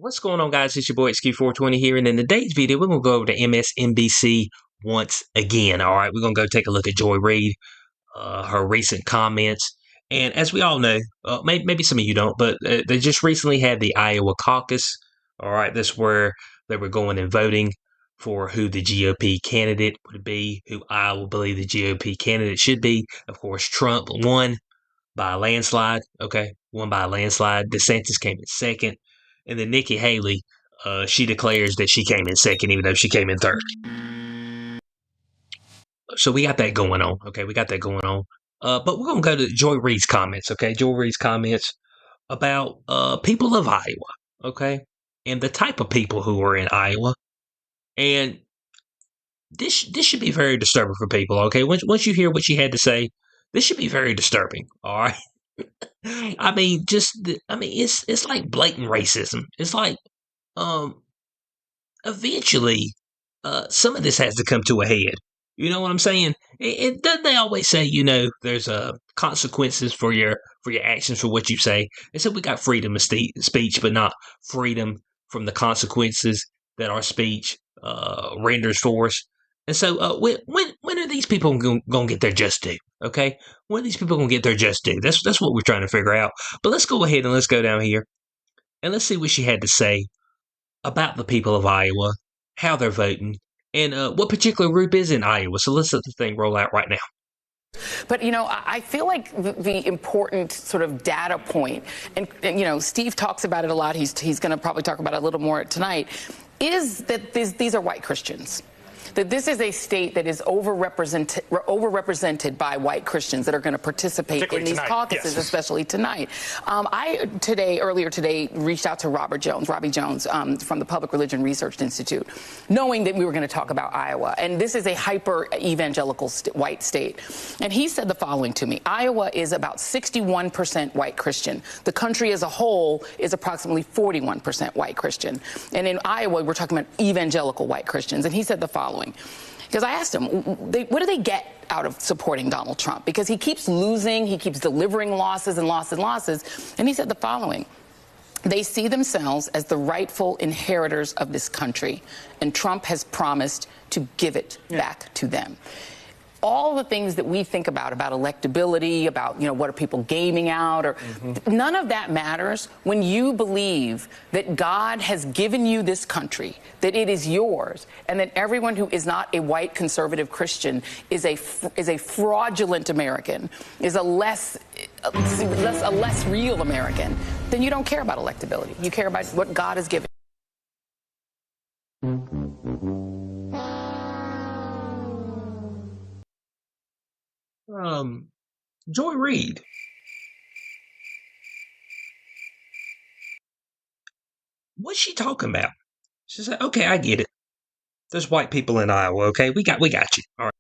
What's going on, guys? It's your boy XQ420 here, and in today's video, we're going to go over to MSNBC once again. All right, we're going to go take a look at Joy Reid, her recent comments. And as we all know, maybe some of you don't, but they just recently had the Iowa Caucus. All right, that's where they were going and voting for who the GOP candidate would be, who I will believe the GOP candidate should be. Of course, Trump won by a landslide. Okay, won by a landslide. DeSantis came in second. And then Nikki Haley, she declares that she came in second, even though she came in third. So we got that going on. Okay, we got that going on. But we're going to go to Joy Reid's comments. Okay, Joy Reid's comments about people of Iowa. Okay, and the type of people who are in Iowa. And this should be very disturbing for people. Okay, once you hear what she had to say, this should be very disturbing. All right. I mean, it's like blatant racism. It's like, eventually, some of this has to come to a head. You know what I'm saying? And doesn't they always say, there's consequences for your actions, for what you say? They said we got freedom of speech, but not freedom from the consequences that our speech renders for us. And so, when are these people gonna get their just due? Okay, when are these people gonna get their just due? That's what we're trying to figure out. But let's go ahead and let's go down here and let's see what she had to say about the people of Iowa, how they're voting, and what particular group is in Iowa. So let's let the thing roll out right now. But, I feel like the important sort of data point, and Steve talks about it a lot. He's going to probably talk about it a little more tonight, is that these are white Christians. That this is a state that is overrepresented by white Christians that are going to participate in these caucuses, yes. Especially tonight. Earlier today, reached out to Robbie Jones from the Public Religion Research Institute, knowing that we were going to talk about Iowa. And this is a hyper-evangelical white state. And he said the following to me: Iowa is about 61% white Christian. The country as a whole is approximately 41% white Christian. And in Iowa, we're talking about evangelical white Christians. And he said the following. Because I asked him, what do they get out of supporting Donald Trump? Because he keeps losing, he keeps delivering losses and losses and losses. And he said the following: they see themselves as the rightful inheritors of this country, and Trump has promised to give it back to them. All the things that we think about electability, about, what are people gaming out, or none of that matters when you believe that God has given you this country, that it is yours, and that everyone who is not a white conservative Christian is a fraudulent American, is a less real American. Then you don't care about electability. You care about what God has given. Joy Reid. What's she talking about? She said, okay, I get it. There's white people in Iowa, okay? We got you. All right.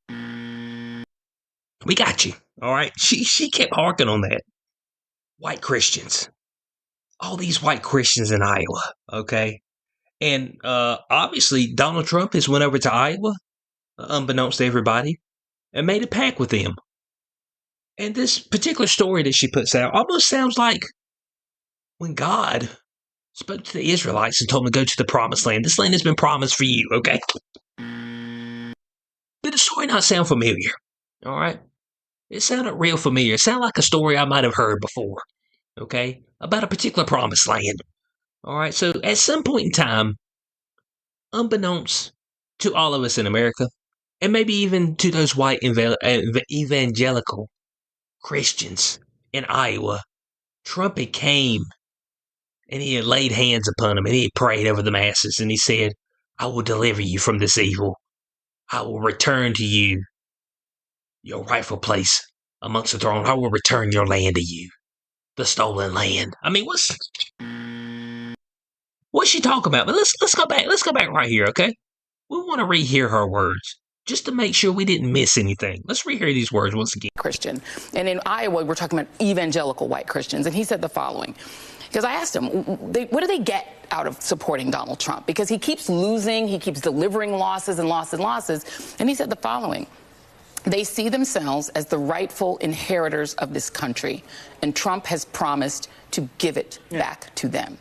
We got you. All right. She kept harking on that. White Christians. All these white Christians in Iowa, okay? And obviously Donald Trump has went over to Iowa, unbeknownst to everybody, and made a pact with them. And this particular story that she puts out almost sounds like when God spoke to the Israelites and told them to go to the promised land. This land has been promised for you, okay? Did the story not sound familiar? All right? It sounded real familiar. It sounded like a story I might have heard before, okay? About a particular promised land. All right? So at some point in time, unbeknownst to all of us in America, and maybe even to those white evangelical Christians in Iowa, Trump had came and he had laid hands upon them and he had prayed over the masses and he said, I will deliver you from this evil. I will return to you your rightful place amongst the throne. I will return your land to you, the stolen land. I mean, what's she talking about? But let's go back. Let's go back right here, okay? We want to rehear her words, just to make sure we didn't miss anything. Let's rehear these words once again. Christian. And in Iowa, we're talking about evangelical white Christians. And he said the following. Because I asked him, what do they get out of supporting Donald Trump? Because he keeps losing, he keeps delivering losses and losses and losses. And he said the following. They see themselves as the rightful inheritors of this country, and Trump has promised to give it back to them.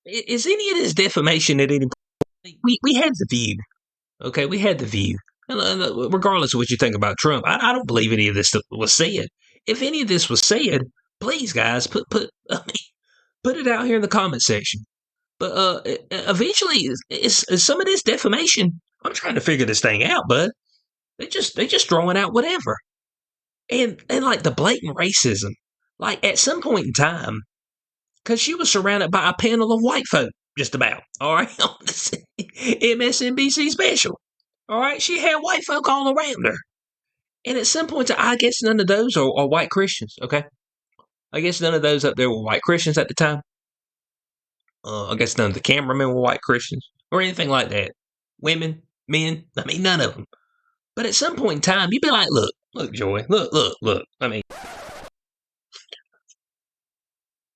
is any of this defamation at any point? We had the View. Okay, we had the View. Regardless of what you think about Trump, I don't believe any of this was said. If any of this was said, please, guys, put it out here in the comment section. But eventually, is some of this defamation. I'm trying to figure this thing out, bud. They just throwing out whatever, and like the blatant racism. Like at some point in time, because she was surrounded by a panel of white folk, just about. All right, on this MSNBC special. All right, she had white folk all around her, and at some point, I guess none of those are white Christians. Okay, I guess none of those up there were white Christians at the time. I guess none of the cameramen were white Christians or anything like that. Women, men, I mean, none of them. But at some point in time, you'd be like, look, Joy, look. I mean,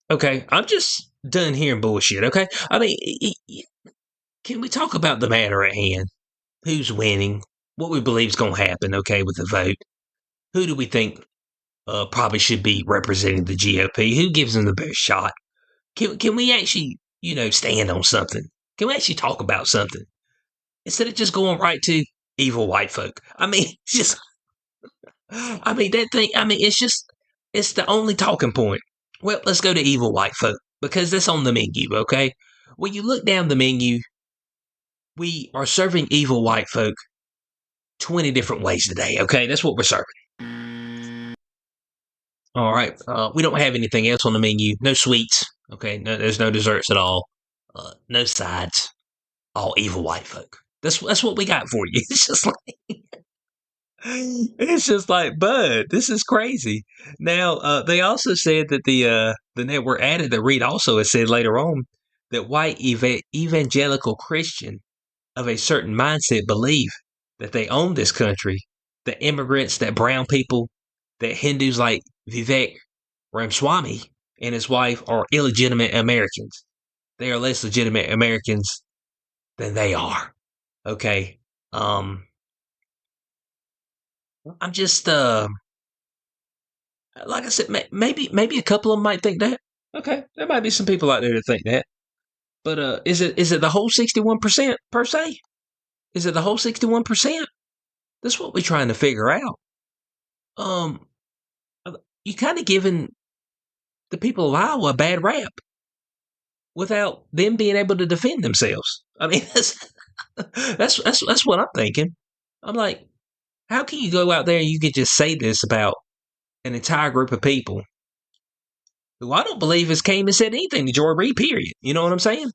okay, I'm just done hearing bullshit, okay? I mean, can we talk about the matter at hand? Who's winning? What we believe is going to happen, okay, with the vote? Who do we think probably should be representing the GOP? Who gives them the best shot? Can we actually, stand on something? Can we actually talk about something? Instead of just going right to evil white folk. I mean, that thing, it's the only talking point. Well, let's go to evil white folk because that's on the menu, okay? When you look down the menu, we are serving evil white folk 20 different ways today, okay? That's what we're serving. All right. We don't have anything else on the menu. No sweets, okay? No, there's no desserts at all. No sides. All evil white folk. That's what we got for you. It's just like, bud, this is crazy. Now, they also said that the network added that Reid also has said later on that white evangelical Christian of a certain mindset believe that they own this country, that immigrants, that brown people, that Hindus like Vivek Ramaswamy and his wife are illegitimate Americans. They are less legitimate Americans than they are. Okay. I'm just like I said, maybe a couple of them might think that. Okay, there might be some people out there that think that. But is it the whole 61% per se? Is it the whole 61%? That's what we're trying to figure out. You kind of giving the people of Iowa a bad rap without them being able to defend themselves. I mean, that's what I'm thinking. I'm like, how can you go out there and you can just say this about an entire group of people who I don't believe has came and said anything to Joy Reid, period. You know what I'm saying?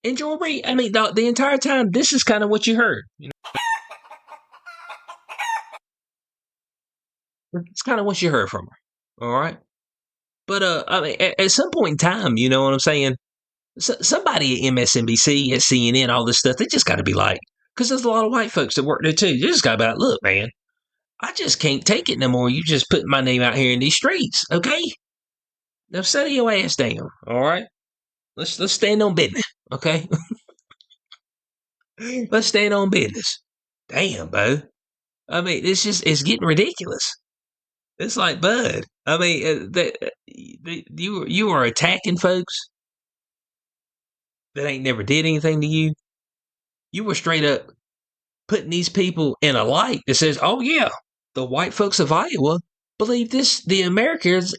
And Joy Reid, I mean, the entire time, this is kind of what you heard. It's kind of what you heard from her. All right. But I mean, at some point in time, you know what I'm saying? Somebody at MSNBC, at CNN, all this stuff, they just got to be like, because there's a lot of white folks that work there too. You just got to be like, look, man, I just can't take it no more. You just putting my name out here in these streets, okay? Now settle your ass down, all right? Let's stand on business, okay? Let's stand on business. Damn, Bo. I mean, it's getting ridiculous. It's like, bud. I mean, you are attacking folks that ain't never did anything to you. You were straight up putting these people in a light that says, oh yeah, the white folks of Iowa believe the America is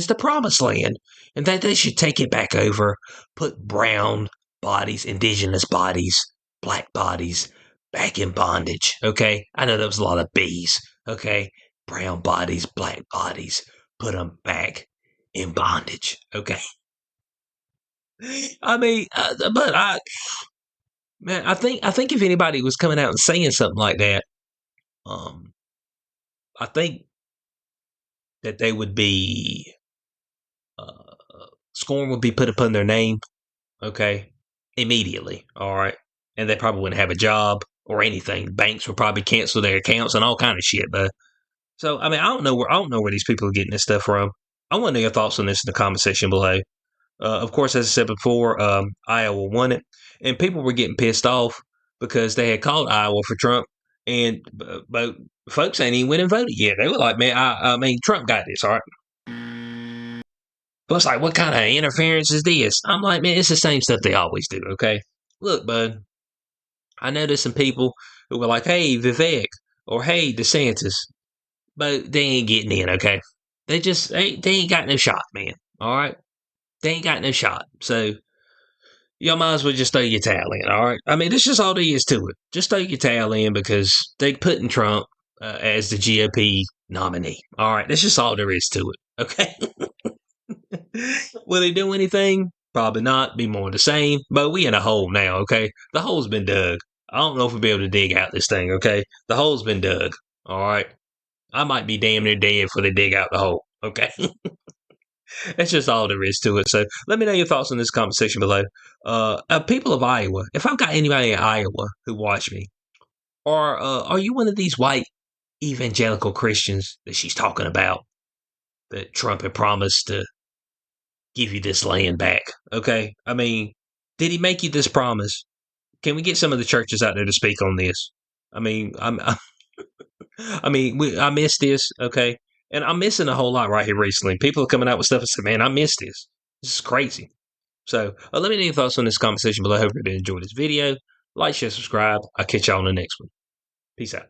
the promised land and that they should take it back over, put brown bodies, indigenous bodies, black bodies back in bondage. Okay. I know there was a lot of B's. Okay. Brown bodies, black bodies, put them back in bondage. Okay. I mean, man, I think if anybody was coming out and saying something like that, I think that they would be scorn would be put upon their name, okay, immediately. All right, and they probably wouldn't have a job or anything. Banks would probably cancel their accounts and all kind of shit. But so I mean, I don't know where these people are getting this stuff from. I want to know your thoughts on this in the comment section below. Of course, as I said before, Iowa won it, and people were getting pissed off because they had called Iowa for Trump, and but folks ain't even went and voted yet. They were like, man, I mean, Trump got this, all right. Plus, like, what kind of interference is this? I'm like, man, it's the same stuff they always do, okay? Look, bud, I know there's some people who were like, hey, Vivek, or hey, DeSantis, but they ain't getting in, okay? They ain't got no shot, man, all right? They ain't got no shot. So, y'all might as well just throw your towel in, all right? I mean, that's just all there is to it. Just throw your towel in because they putting Trump as the GOP nominee, all right? That's just all there is to it, okay? Will he do anything? Probably not. Be more of the same. But we in a hole now, okay? The hole's been dug. I don't know if we'll be able to dig out this thing, okay? The hole's been dug. All right. I might be damn near dead before they dig out the hole, okay? That's just all there is to it. So let me know your thoughts on this comment section below. People of Iowa, if I've got anybody in Iowa who watch me, or are you one of these white evangelical Christians that she's talking about that Trump had promised to give you this land back? Okay. I mean, did he make you this promise? Can we get some of the churches out there to speak on this? I mean, I missed this. Okay. And I'm missing a whole lot right here recently. People are coming out with stuff and say, man, I missed this. This is crazy. So let me know your thoughts on this conversation below. I hope you enjoyed this video. Like, share, subscribe. I'll catch y'all on the next one. Peace out.